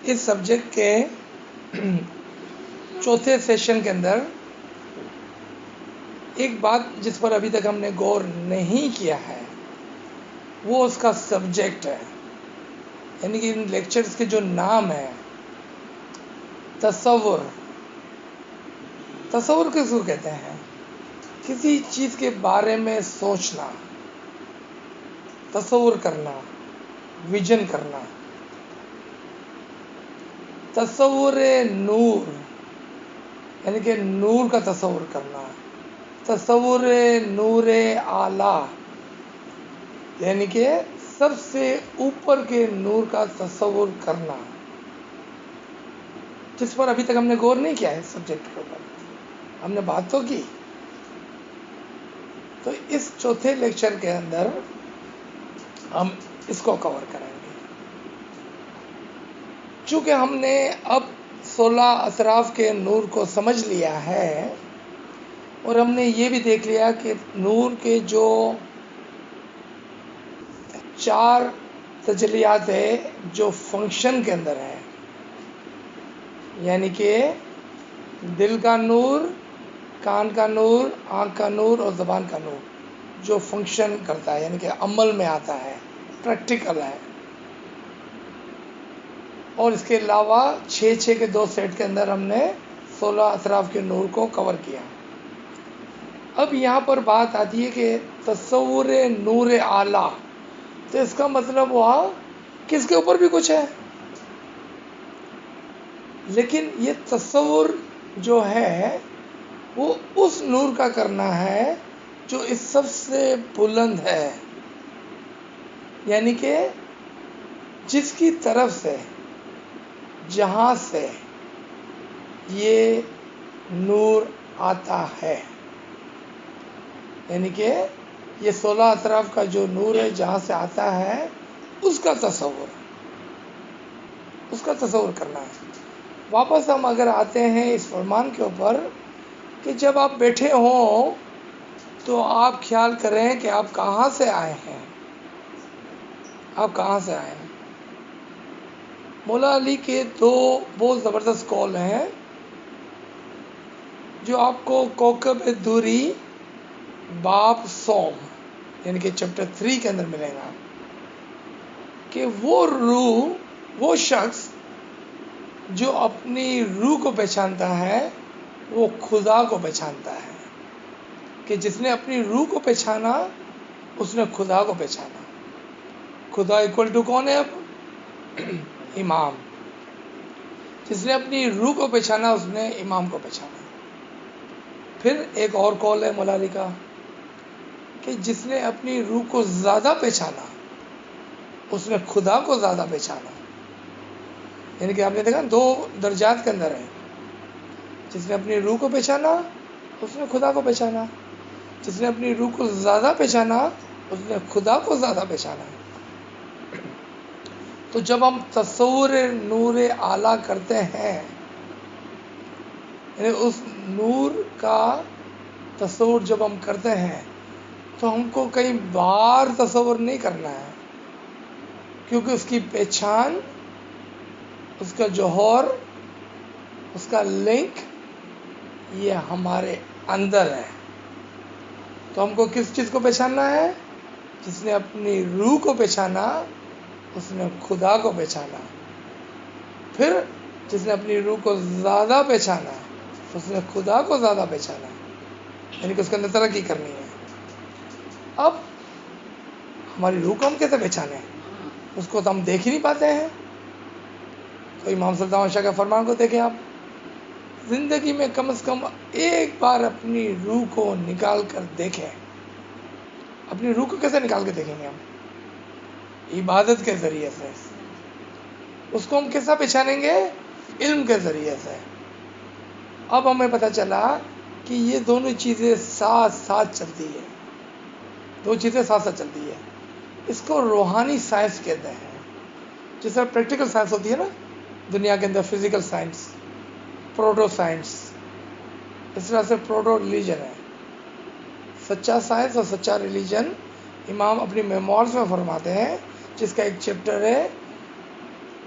اس subject کے چوتھے session کے اندر ایک بات جس پر ابھی تک ہم نے غور نہیں کیا ہے وہ اس کا سبجیکٹ ہے، یعنی کہ ان لیکچرز کے جو نام ہیں تصور کس کو کہتے ہیں؟ کسی چیز کے بارے میں سوچنا، تصور کرنا، ویژن کرنا۔ تصور نور یعنی کہ نور کا تصور کرنا، تصور نور اعلیٰ یعنی کہ سب سے اوپر کے نور کا تصور کرنا، جس پر ابھی تک ہم نے غور نہیں کیا ہے۔ سبجیکٹ کے اوپر ہم نے بات تو کی، تو اس چوتھے لیکچر کے اندر ہم اس کو کور کریں گے۔ چونکہ ہم نے اب 16 اطراف کے نور کو سمجھ لیا ہے اور ہم نے یہ بھی دیکھ لیا کہ نور کے جو 4 تجلیات ہیں جو فنکشن کے اندر ہیں، یعنی کہ دل کا نور، کان کا نور، آنکھ کا نور اور زبان کا نور، جو فنکشن کرتا ہے یعنی کہ عمل میں آتا ہے، پریکٹیکل ہے۔ اور اس کے علاوہ 6 کے 2 سیٹ کے اندر ہم نے 16 اطراف کے نور کو کور کیا۔ اب یہاں پر بات آتی ہے کہ تصور نور اعلیٰ، تو اس کا مطلب ہوا کہ اس کے اوپر بھی کچھ ہے، لیکن یہ تصور جو ہے وہ اس نور کا کرنا ہے جو اس سب سے بلند ہے، یعنی کہ جس کی طرف سے، جہاں سے یہ نور آتا ہے، یعنی کہ یہ 16 اطراف کا جو نور ہے جہاں سے آتا ہے اس کا تصور کرنا ہے۔ واپس ہم اگر آتے ہیں اس فرمان کے اوپر کہ جب آپ بیٹھے ہوں تو آپ خیال کریں کہ آپ کہاں سے آئے ہیں، مولا علی کے 2 بہت زبردست قول ہیں جو آپ کو کوکب دوری باب سوم یعنی کہ چیپٹر 3 کے اندر ملے گا، کہ وہ روح، وہ شخص جو اپنی روح کو پہچانتا ہے وہ خدا کو پہچانتا ہے، کہ جس نے اپنی روح کو پہچانا اس نے خدا کو پہچانا۔ خدا ایکول ٹو کون ہے اب؟ امام۔ جس نے اپنی روح کو پہچانا اس نے امام کو پہچانا۔ پھر ایک اور قول ہے مولا علی کا کہ جس نے اپنی روح کو زیادہ پہچانا اس نے خدا کو زیادہ پہچانا۔ یعنی کہ آپ نے دیکھا 2 درجات کے اندر ہے، جس نے اپنی روح کو پہچانا اس نے خدا کو پہچانا، جس نے اپنی روح کو زیادہ پہچانا اس نے خدا کو زیادہ پہچانا۔ تو جب ہم تصور نور اعلیٰ کرتے ہیں، یعنی اس نور کا تصور جب ہم کرتے ہیں تو ہم کو کئی بار تصور نہیں کرنا ہے، کیونکہ اس کی پہچان، اس کا جوہر، اس کا لنک یہ ہمارے اندر ہے۔ تو ہم کو کس چیز کو پہچاننا ہے؟ جس نے اپنی روح کو پہچانا اس نے خدا کو پہچانا۔ پھر جس نے اپنی روح کو زیادہ پہچانا اس نے خدا کو زیادہ پہچانا، یعنی کہ اس کے اندر ترقی کرنی ہے۔ اب ہماری روح کو ہم کیسے پہچانیں؟ اس کو تو ہم دیکھ ہی نہیں پاتے ہیں۔ تو امام سلطان بادشاہ کے فرمان کو دیکھیں آپ، زندگی میں کم از کم ایک بار اپنی روح کو نکال کر دیکھیں۔ اپنی روح کو کیسے نکال کے دیکھیں گے ہم؟ عبادت کے ذریعے سے۔ اس کو ہم کیسا پہچانیں گے؟ علم کے ذریعے سے۔ اب ہمیں پتہ چلا کہ یہ دونوں چیزیں ساتھ ساتھ چلتی ہے، 2 چیزیں ساتھ ساتھ چلتی ہے۔ اس کو روحانی سائنس کہتے ہیں، جس طرح پریکٹیکل سائنس ہوتی ہے نا دنیا کے اندر، فزیکل سائنس، پروٹو سائنس، اس طرح سے پروٹو ریلیجن ہے۔ سچا سائنس اور سچا ریلیجن امام اپنی میمورز میں فرماتے ہیں، جس کا ایک چیپٹر ہے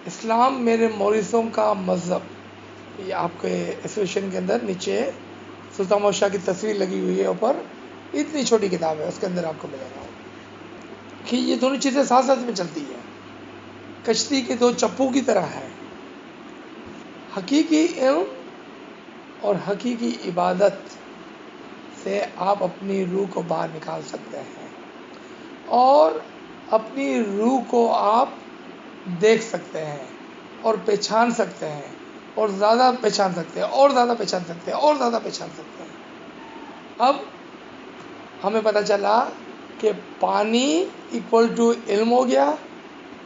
اسلام میرے مورثوں کا مذہب، یہ آپ کے ایسوسیشن کے اندر نیچے سلطان محمد شاہ کی تصویر لگی ہوئی ہے اوپر، اتنی چھوٹی کتاب ہے، اس کے اندر آپ کو ملے گا کہ یہ دونوں چیزیں ساتھ ساتھ میں چلتی ہیں، کشتی کے دو چپو کی طرح ہے۔ حقیقی علم اور حقیقی عبادت سے آپ اپنی روح کو باہر نکال سکتے ہیں، اور اپنی روح کو آپ دیکھ سکتے ہیں اور پہچان سکتے ہیں، اور زیادہ پہچان سکتے ہیں، اور زیادہ پہچان سکتے ہیں، اور زیادہ پہچان سکتے ہیں۔ اب ہمیں پتہ چلا کہ پانی ایکول ٹو علم ہو گیا،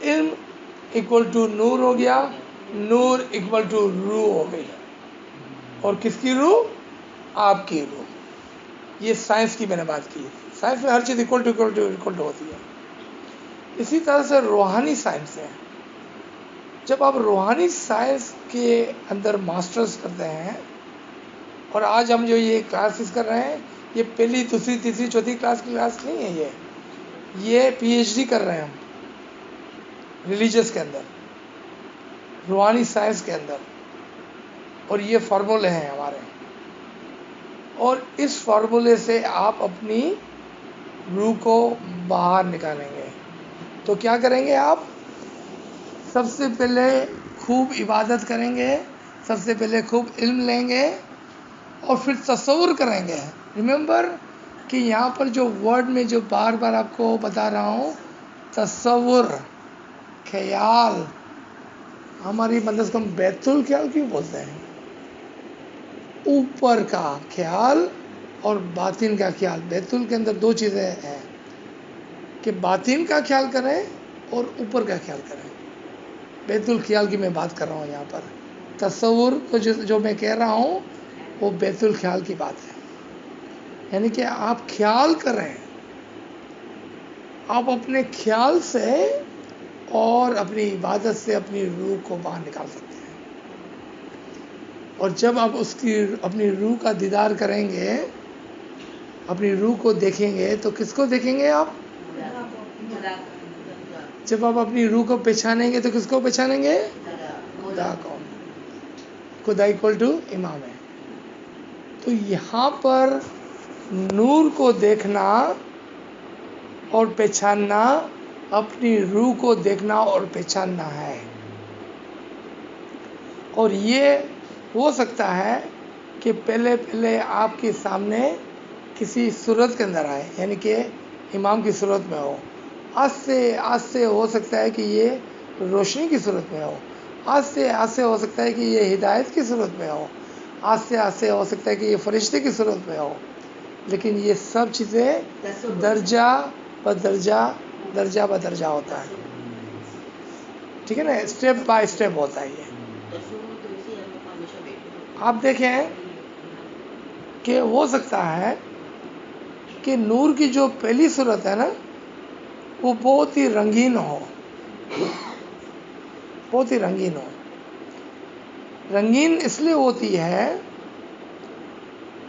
علم ایکول ٹو نور ہو گیا، نور ایکول ٹو روح ہو گئی، اور کس کی روح؟ آپ کی روح۔ یہ سائنس کی میں نے بات کی، سائنس میں ہر چیز ایکول ٹو ہوتی ہے۔ اسی طرح سے روحانی سائنس ہے، جب آپ روحانی سائنس کے اندر ماسٹرز کرتے ہیں، اور آج ہم جو یہ کلاسز کر رہے ہیں، یہ پہلی دوسری تیسری چوتھی کلاس کی کلاس نہیں ہے، یہ پی ایچ ڈی کر رہے ہیں ہم ریلیجس کے اندر، روحانی سائنس کے اندر، اور یہ فارمولے ہیں ہمارے، اور اس فارمولے سے آپ اپنی روح کو باہر نکالیں گے۔ تو کیا کریں گے آپ؟ سب سے پہلے خوب عبادت کریں گے، سب سے پہلے خوب علم لیں گے، اور پھر تصور کریں گے۔ ریممبر کہ یہاں پر جو ورڈ میں جو بار بار آپ کو بتا رہا ہوں، تصور، خیال، ہماری مدرسہ کو ہم بیت الخیال کیوں بولتے ہیں؟ اوپر کا خیال اور باطن کا خیال۔ بیت ال کے اندر دو چیزیں ہیں کہ باطن کا خیال کریں اور اوپر کا خیال کریں۔ بیت الخیال کی میں بات کر رہا ہوں یہاں پر، تصور کو جو میں کہہ رہا ہوں وہ بیت الخیال کی بات ہے، یعنی کہ آپ خیال کریں، آپ اپنے خیال سے اور اپنی عبادت سے اپنی روح کو باہر نکال سکتے ہیں۔ اور جب آپ اپنی روح کا دیدار کریں گے، اپنی روح کو دیکھیں گے، تو کس کو دیکھیں گے آپ؟ جب آپ اپنی روح کو پہچانیں گے تو کس کو پہچانیں گے؟ خدا کو۔ خدا ایکول ٹو امام ہے۔ تو یہاں پر نور کو دیکھنا اور پہچاننا اپنی روح کو دیکھنا اور پہچاننا ہے، اور یہ ہو سکتا ہے کہ پہلے آپ کے سامنے کسی صورت کے اندر آئے، یعنی کہ امام کی صورت میں ہو، آج سے ہو سکتا ہے کہ یہ روشنی کی صورت میں ہو، آج سے ہو سکتا ہے کہ یہ ہدایت کی صورت میں ہو، آج سے ہو سکتا ہے کہ یہ فرشتے کی صورت میں ہو، لیکن یہ سب چیزیں درجہ بدرجہ ہوتا ہے، ٹھیک ہے نا، اسٹیپ بائی اسٹیپ ہوتا ہے یہ۔ آپ دیکھیں کہ ہو سکتا ہے کہ نور کی جو پہلی صورت ہے نا، وہ بہت ہی رنگین ہو، بہت ہی رنگین ہو۔ رنگین اس لیے ہوتی ہے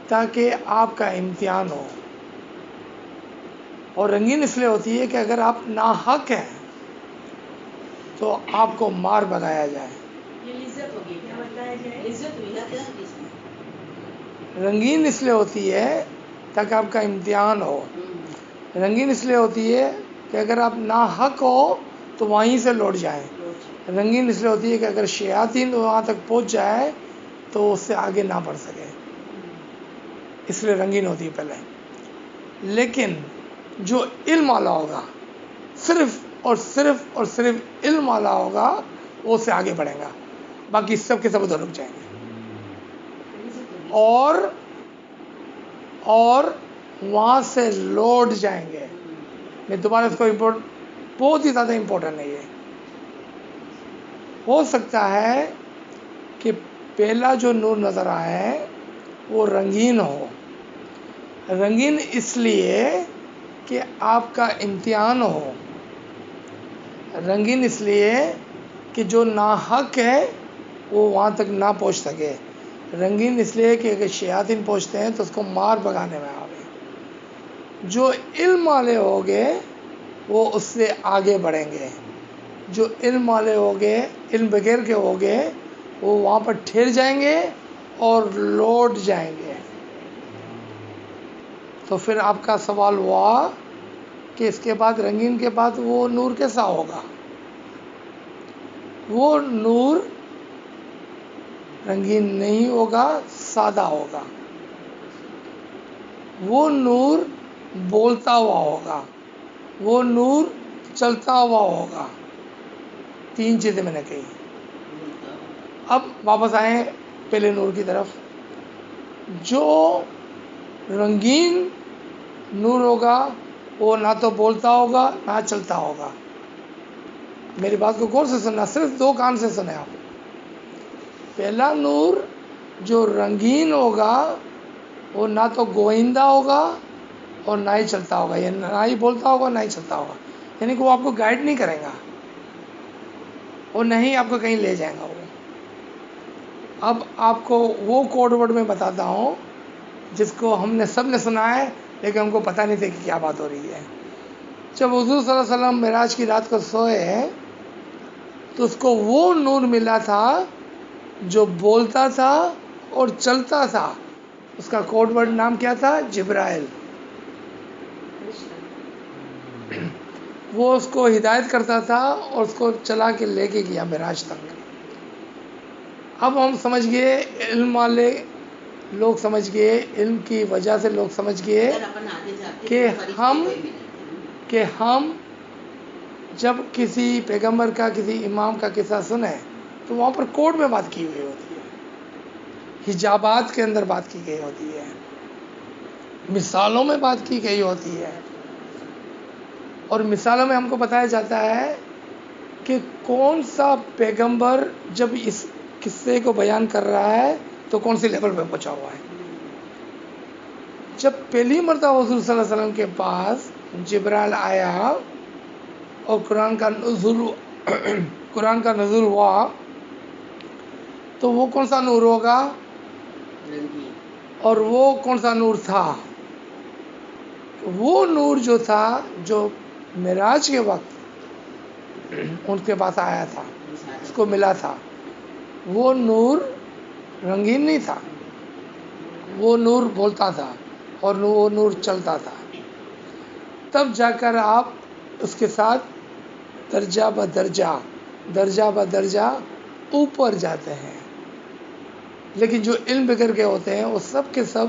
تاکہ آپ کا امتحان ہو، اور رنگین اس لیے ہوتی ہے کہ اگر آپ ناحق ہیں تو آپ کو مار بگایا جائے۔ رنگین اس لیے ہوتی ہے تاکہ آپ کا امتحان ہو، رنگین اس لیے ہوتی ہے کہ اگر آپ ناحق ہو تو وہیں سے لوٹ جائیں، رنگین اس لیے ہوتی ہے کہ اگر شیاطین وہاں تک پہنچ جائے تو اس سے آگے نہ بڑھ سکے، اس لیے رنگین ہوتی ہے پہلے۔ لیکن جو علم والا ہوگا، صرف علم والا ہوگا، وہ اس سے آگے بڑھے گا، باقی سب کے سب ادھر رک جائیں گے، اور وہاں سے لوٹ جائیں گے۔ میں دوبارہ اس کو بہت ہی زیادہ امپورٹنٹ ہے، یہ ہو سکتا ہے کہ پہلا جو نور نظر آئے وہ رنگین ہو، رنگین اس لیے کہ آپ کا امتحان ہو، رنگین اس لیے کہ جو ناحق ہے وہ وہاں تک نہ پہنچ سکے، رنگین اس لیے کہ اگر شیاطین پہنچتے ہیں تو اس کو مار بگانے میں آوے۔ جو علم والے ہوں گے وہ اس سے آگے بڑھیں گے، جو علم والے ہوگے، علم بغیر کے ہوگے، وہ وہاں پر ٹھہر جائیں گے اور لوٹ جائیں گے۔ تو پھر آپ کا سوال ہوا کہ اس کے بعد رنگین کے بعد وہ نور کیسا ہوگا؟ وہ نور رنگین نہیں ہوگا، سادہ ہوگا۔ وہ نور بولتا ہوا ہوگا، وہ نور چلتا ہوا ہوگا۔ 3 چیزیں میں نے کہی۔ اب واپس آئیں پہلے نور کی طرف۔ جو رنگین نور ہوگا وہ نہ تو بولتا ہوگا نہ چلتا ہوگا۔ میری بات کو غور سے سننا، صرف 2 کان سے سنیں آپ۔ پہلا نور جو رنگین ہوگا وہ نہ تو گوئندہ ہوگا اور نہ ہی چلتا ہوگا، یعنی نہ ہی بولتا ہوگا نہ ہی چلتا ہوگا، یعنی کہ وہ آپ کو گائیڈ نہیں کرے گا اور نہ ہی آپ کو کہیں لے جائے گا وہ۔ اب آپ کو وہ کوڈ ورڈ میں بتاتا ہوں جس کو ہم نے سب نے سنا ہے لیکن ہم کو پتہ نہیں تھا کہ کیا بات ہو رہی ہے۔ جب حضور صلی اللہ علیہ وسلم معراج کی رات کو سوئے تو اس کو وہ نور ملا تھا جو بولتا تھا اور چلتا تھا۔ اس کا کوڈ ورڈ نام کیا تھا؟ جبرائیل۔ وہ اس کو ہدایت کرتا تھا اور اس کو چلا کے لے کے گیا معراج تک۔ اب ہم سمجھ گئے، علم والے لوگ سمجھ گئے، علم کی وجہ سے لوگ سمجھ گئے کہ ہم جب کسی پیغمبر کا، کسی امام کا قصہ سنیں تو وہاں پر کوڈ میں بات کی ہوئی ہوتی ہے، حجابات کے اندر بات کی گئی ہوتی ہے، مثالوں میں بات کی گئی ہوتی ہے، اور مثالوں میں ہم کو بتایا جاتا ہے کہ کون سا پیغمبر جب اس قصے کو بیان کر رہا ہے تو کون سی لیول پہ پہنچا ہوا ہے۔ جب پہلی مرتبہ حضور صلی اللہ علیہ وسلم کے پاس جبرائیل آیا اور قرآن کا نزول ہوا تو وہ کون سا نور ہوگا اور وہ کون سا نور تھا؟ وہ نور جو تھا، جو معراج کے وقت ان کے پاس آیا تھا، اس کو ملا تھا، وہ نور رنگین نہیں تھا، وہ نور بولتا تھا اور وہ نور چلتا تھا۔ تب جا کر آپ اس کے ساتھ درجہ بدرجہ اوپر جاتے ہیں۔ لیکن جو علم بغیر کے ہوتے ہیں وہ سب کے سب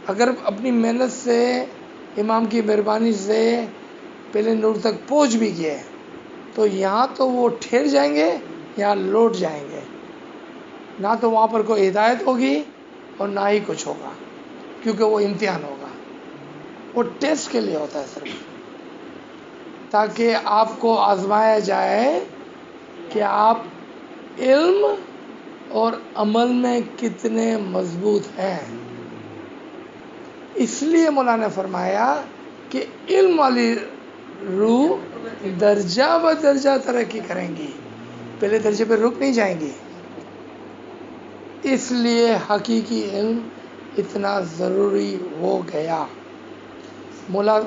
اگر اپنی محنت سے، امام کی مہربانی سے پہلے نور تک پہنچ بھی گئے تو یہاں تو وہ ٹھہر جائیں گے، یہاں لوٹ جائیں گے، نہ تو وہاں پر کوئی ہدایت ہوگی اور نہ ہی کچھ ہوگا، کیونکہ وہ امتحان ہوگا، وہ ٹیسٹ کے لیے ہوتا ہے صرف، تاکہ آپ کو آزمایا جائے کہ آپ علم اور عمل میں کتنے مضبوط ہیں۔ اس لیے مولانا نے فرمایا کہ علم والی روح درجہ بدرجہ ترقی کریں گی، پہلے درجے پہ رک نہیں جائیں گی۔ اس لیے حقیقی علم اتنا ضروری ہو گیا۔ مولا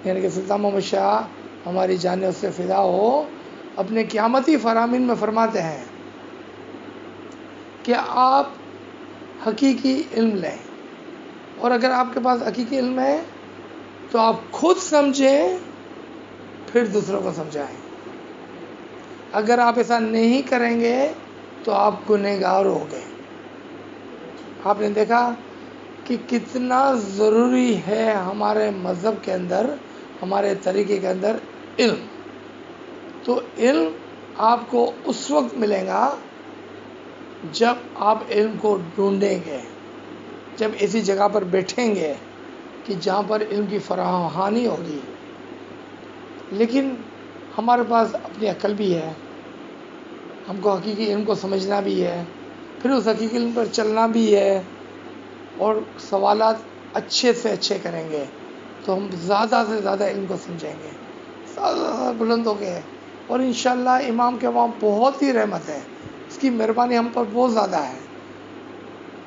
یعنی کہ سلطان محمد شاہ ہماری جانیں اس سے فدا ہو، اپنے قیامتی فرامین میں فرماتے ہیں کہ آپ حقیقی علم لیں، اور اگر آپ کے پاس حقیقی علم ہے تو آپ خود سمجھیں پھر دوسروں کو سمجھائیں۔ اگر آپ ایسا نہیں کریں گے تو آپ گنہگار ہو گئے۔ آپ نے دیکھا کہ کتنا ضروری ہے ہمارے مذہب کے اندر، ہمارے طریقے کے اندر علم۔ تو علم آپ کو اس وقت ملے گا جب آپ علم کو ڈھونڈیں گے، جب ایسی جگہ پر بیٹھیں گے کہ جہاں پر علم کی فراہانی ہوگی۔ لیکن ہمارے پاس اپنی عقل بھی ہے، ہم کو حقیقی علم کو سمجھنا بھی ہے، پھر اس حقیقی علم پر چلنا بھی ہے، اور سوالات اچھے سے اچھے کریں گے تو ہم زیادہ سے زیادہ علم کو سمجھیں گے، زیادہ بلند ہو گئے، اور انشاءاللہ امام کے وہاں بہت ہی رحمت ہے، اس کی مہربانی ہم پر بہت زیادہ ہے۔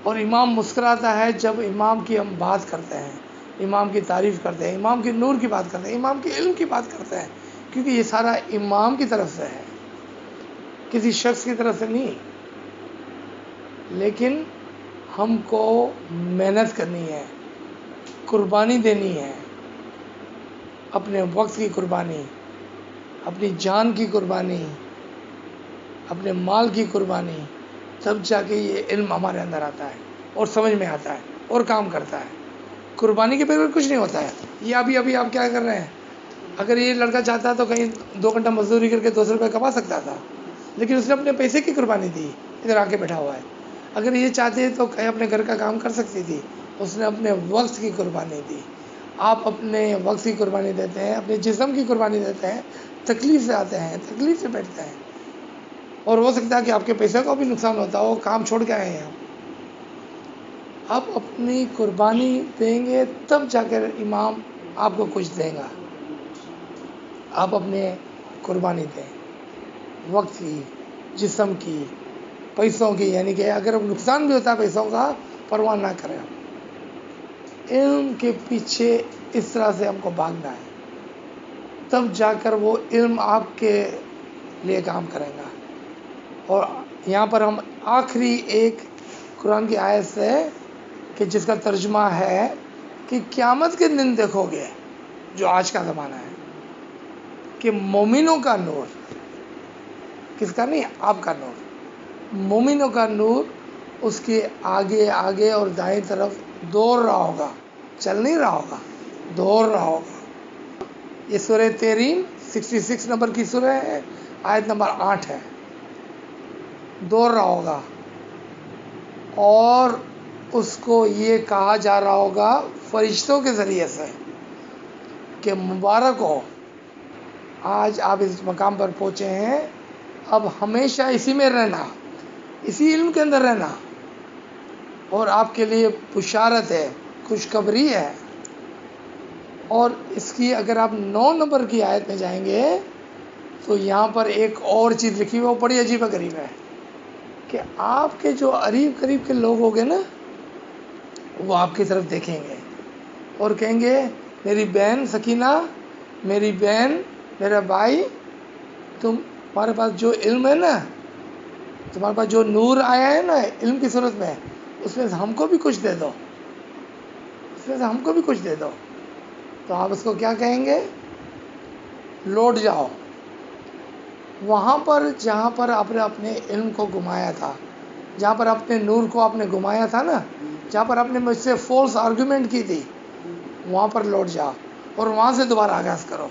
اور امام مسکراتا ہے جب امام کی ہم بات کرتے ہیں، امام کی تعریف کرتے ہیں، امام کے نور کی بات کرتے ہیں، امام کے علم کی بات کرتے ہیں، کیونکہ یہ سارا امام کی طرف سے ہے، کسی شخص کی طرف سے نہیں. لیکن ہم کو محنت کرنی ہے، قربانی دینی ہے، اپنے وقت کی قربانی، اپنی جان کی قربانی، اپنے مال کی قربانی، تب جا کے یہ علم ہمارے اندر آتا ہے اور سمجھ میں آتا ہے اور کام کرتا ہے. قربانی کے بغیر کچھ نہیں ہوتا ہے. یہ ابھی آپ کیا کر رہے ہیں؟ اگر یہ لڑکا چاہتا تو کہیں 2 گھنٹہ مزدوری کر کے 200 روپئے کما سکتا تھا، لیکن اس نے اپنے پیسے کی قربانی دی، ادھر آ کے بیٹھا ہوا ہے. اگر یہ چاہتے تو کہیں اپنے گھر کا کام کر سکتی تھی، اس نے اپنے وقت کی قربانی دی. آپ اپنے وقت کی قربانی دیتے ہیں، اپنے جسم کی قربانی دیتے ہیں، تکلیف سے آتے ہیں، تکلیف سے بیٹھتے ہیں، اور ہو سکتا ہے کہ آپ کے پیسے کو بھی نقصان ہوتا ہو، کام چھوڑ کے آئے ہیں. آپ اپنی قربانی دیں گے تب جا کر امام آپ کو کچھ دے گا. آپ اپنے قربانی دیں، وقت کی، جسم کی، پیسوں کی، یعنی کہ اگر نقصان بھی ہوتا ہے پیسوں کا، پرواہ نہ کریں. علم کے پیچھے اس طرح سے ہم کو بھاگنا ہے، تب جا کر وہ علم آپ کے لیے کام کرے گا. اور یہاں پر ہم آخری ایک قرآن کی آیت سے کہ جس کا ترجمہ ہے کہ قیامت کے دن دیکھو گے، جو آج کا زمانہ ہے، کہ مومنوں کا نور، کس کا نہیں، آپ کا نور، مومنوں کا نور اس کے آگے آگے اور دائیں طرف دوڑ رہا ہوگا، چل نہیں رہا ہوگا، دوڑ رہا ہوگا. یہ سورہ تحریم 66 نمبر کی سورہ ہے، آیت نمبر 8 ہے. دوڑ رہا ہوگا، اور اس کو یہ کہا جا رہا ہوگا فرشتوں کے ذریعے سے کہ مبارک ہو، آج آپ اس مقام پر پہنچے ہیں، اب ہمیشہ اسی میں رہنا، اسی علم کے اندر رہنا، اور آپ کے لیے بشارت ہے، خوشخبری ہے. اور اس کی اگر آپ 9 نمبر کی آیت میں جائیں گے تو یہاں پر ایک اور چیز لکھی ہوئی، وہ بڑی عجیب و غریب ہے، کہ آپ کے جو قریب کے لوگ ہوں گے نا، وہ آپ کی طرف دیکھیں گے اور کہیں گے میری بہن سکینہ، میری بہن، میرا بھائی، تمہارے پاس جو علم ہے نا، تمہارے پاس جو نور آیا ہے نا علم کی صورت میں، اس میں سے ہم کو بھی کچھ دے دو، اس میں سے ہم کو بھی کچھ دے دو. تو آپ اس کو کیا کہیں گے؟ لوٹ جاؤ وہاں پر جہاں پر آپ نے اپنے علم کو گمایا تھا، جہاں پر اپنے نور کو آپ نے گمایا تھا نا، جہاں پر آپ نے مجھ سے فالس آرگومنٹ کی تھی، وہاں پر لوٹ جاؤ اور وہاں سے دوبارہ آغاز کرو.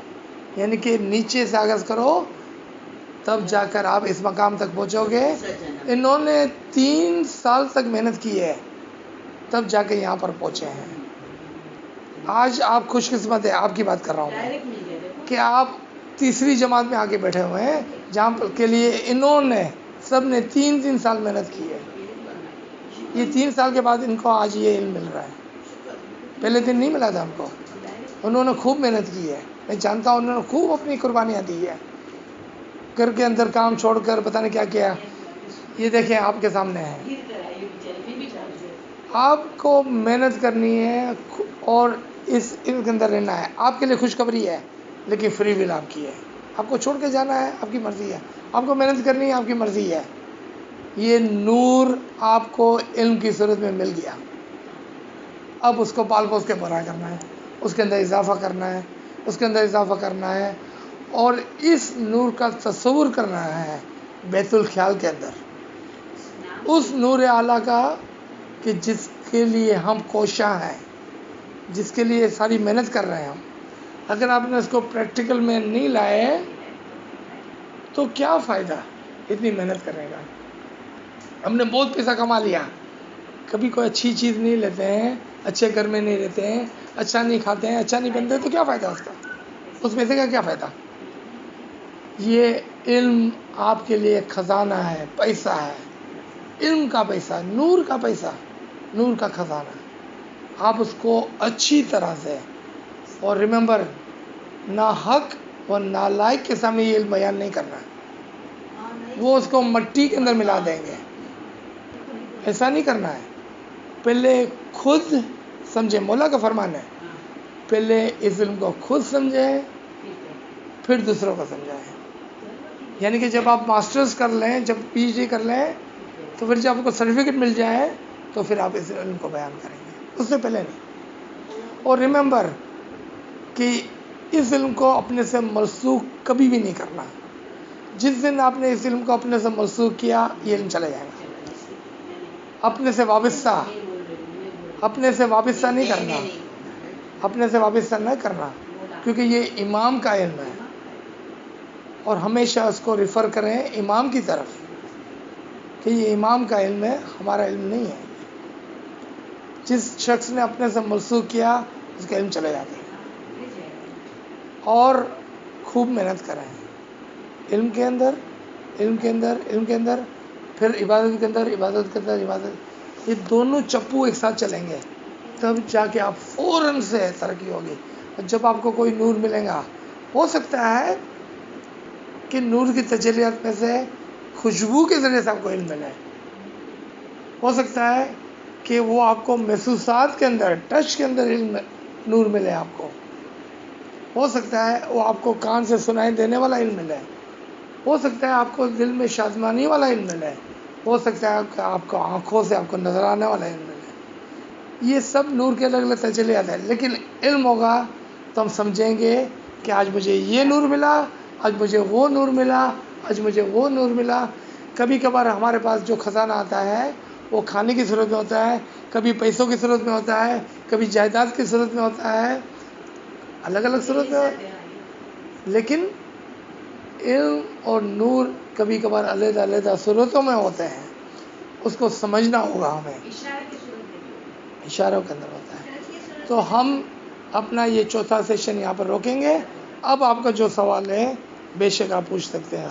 یعنی کہ نیچے سے آغاز کرو، تب جا کر آپ اس مقام تک پہنچو گے. انہوں نے 3 سال تک محنت کی ہے، تب جا کے یہاں پر پہنچے ہیں. آج آپ خوش قسمت ہیں، آپ کی بات کر رہا ہوں میں، کہ آپ تیسری جماعت میں آگے بیٹھے ہوئے ہیں، جہاں کے لیے انہوں نے سب نے 3 سال محنت کی ہے. یہ 3 سال کے بعد ان کو آج یہ علم مل رہا ہے، پہلے دن نہیں ملا تھا ان کو. انہوں نے خوب محنت کی ہے، میں جانتا ہوں انہوں نے خوب اپنی قربانیاں دی ہے، گھر کے اندر کام چھوڑ کر پتہ نہیں کیا کیا. یہ دیکھیں آپ کے سامنے ہے. آپ کو محنت کرنی ہے اور اس علم کے اندر رہنا ہے. آپ کے لیے خوشخبری ہے، لیکن فری ول آپ کی ہے. آپ کو چھوڑ کے جانا ہے، آپ کی مرضی ہے. آپ کو محنت کرنی ہے، آپ کی مرضی ہے. یہ نور آپ کو علم کی صورت میں مل گیا، اب اس کو پال پوس کے بڑا کرنا ہے، اس کے اندر اضافہ کرنا ہے، اس کے اندر اضافہ کرنا ہے، اور اس نور کا تصور کرنا ہے بیت الخیال کے اندر، اس نور اعلیٰ کا کہ جس کے لیے ہم کوشاں ہیں، جس کے لیے ساری محنت کر رہے ہیں ہم. اگر آپ نے اس کو پریکٹیکل میں نہیں لائے تو کیا فائدہ اتنی محنت کرنے کا. ہم نے بہت پیسہ کما لیا، کبھی کوئی اچھی چیز نہیں لیتے ہیں، اچھے گھر میں نہیں رہتے ہیں، اچھا نہیں کھاتے ہیں، اچھا نہیں بنتے، تو کیا فائدہ اس کا، اس پیسے کا کیا فائدہ. یہ علم آپ کے لیے خزانہ ہے، پیسہ ہے، علم کا پیسہ، نور کا پیسہ، نور کا خزانہ. آپ اس کو اچھی طرح سے، اور ریممبر، ناحق و نالائق کے سامنے یہ علم بیان نہیں کرنا ہے. وہ اس کو مٹی کے اندر ملا دیں گے، ایسا نہیں کرنا ہے. پہلے خود سمجھے، مولا کا فرمان ہے، پہلے اس علم کو خود سمجھے، پھر دوسروں کو سمجھائیں. یعنی کہ جب آپ ماسٹرز کر لیں، جب پی ایچ ڈی کر لیں، تو پھر جب آپ کو سرٹیفکیٹ مل جائے تو پھر آپ اس علم کو بیان کریں گے، اس سے پہلے نہیں. اور ریممبر کہ اس علم کو اپنے سے منسوخ کبھی بھی نہیں کرنا. جس دن آپ نے اس علم کو اپنے سے منسوخ کیا، یہ علم چلا جائے گا. اپنے سے وابستہ نہیں کرنا، اپنے سے وابستہ نہ کرنا، کیونکہ یہ امام کا علم ہے. اور ہمیشہ اس کو ریفر کریں امام کی طرف کہ یہ امام کا علم ہے، ہمارا علم نہیں ہے. جس شخص نے اپنے سے منسوخ کیا اس کا علم چلے جاتا ہے. اور خوب محنت کریں علم کے اندر، پھر عبادت کے اندر. یہ دونوں چپو ایک ساتھ چلیں گے تب جا کے آپ فوراً سے ترقی ہوگی. اور جب آپ کو کوئی نور ملے گا، ہو سکتا ہے کہ نور کی تجلیات میں سے خوشبو کے ذریعے سے آپ کو علم ملے. ہو سکتا ہے کہ وہ آپ کو محسوسات کے اندر، ٹچ کے اندر علم نور ملے آپ کو. ہو سکتا ہے وہ آپ کو کان سے سنائی دینے والا علم ملے. ہو سکتا ہے آپ کو دل میں شادمانی والا علم ملے. ہو سکتا ہے کہ آپ کو آنکھوں سے آپ کو نظر آنے والا علم ملے. یہ سب نور کے الگ الگ تجلیات ہیں. لیکن علم ہوگا تو ہم سمجھیں گے کہ آج مجھے یہ نور ملا، آج مجھے وہ نور ملا، آج مجھے وہ نور ملا. کبھی کبھار ہمارے پاس جو خزانہ آتا ہے وہ کھانے کی صورت میں ہوتا ہے، کبھی پیسوں کی صورت میں ہوتا ہے، کبھی جائیداد کی صورت میں ہوتا ہے، الگ الگ صورت میں. لیکن علم اور نور کبھی کبھار علیحدہ علیحدہ صورتوں میں ہوتے ہیں. اس کو سمجھنا ہوگا ہمیں. اشاروں کے اندر ہوتا ہے. تو ہم اپنا یہ چوتھا سیشن یہاں پر روکیں گے. اب آپ کا جو سوال ہے بے شک آپ پوچھ سکتے ہیں.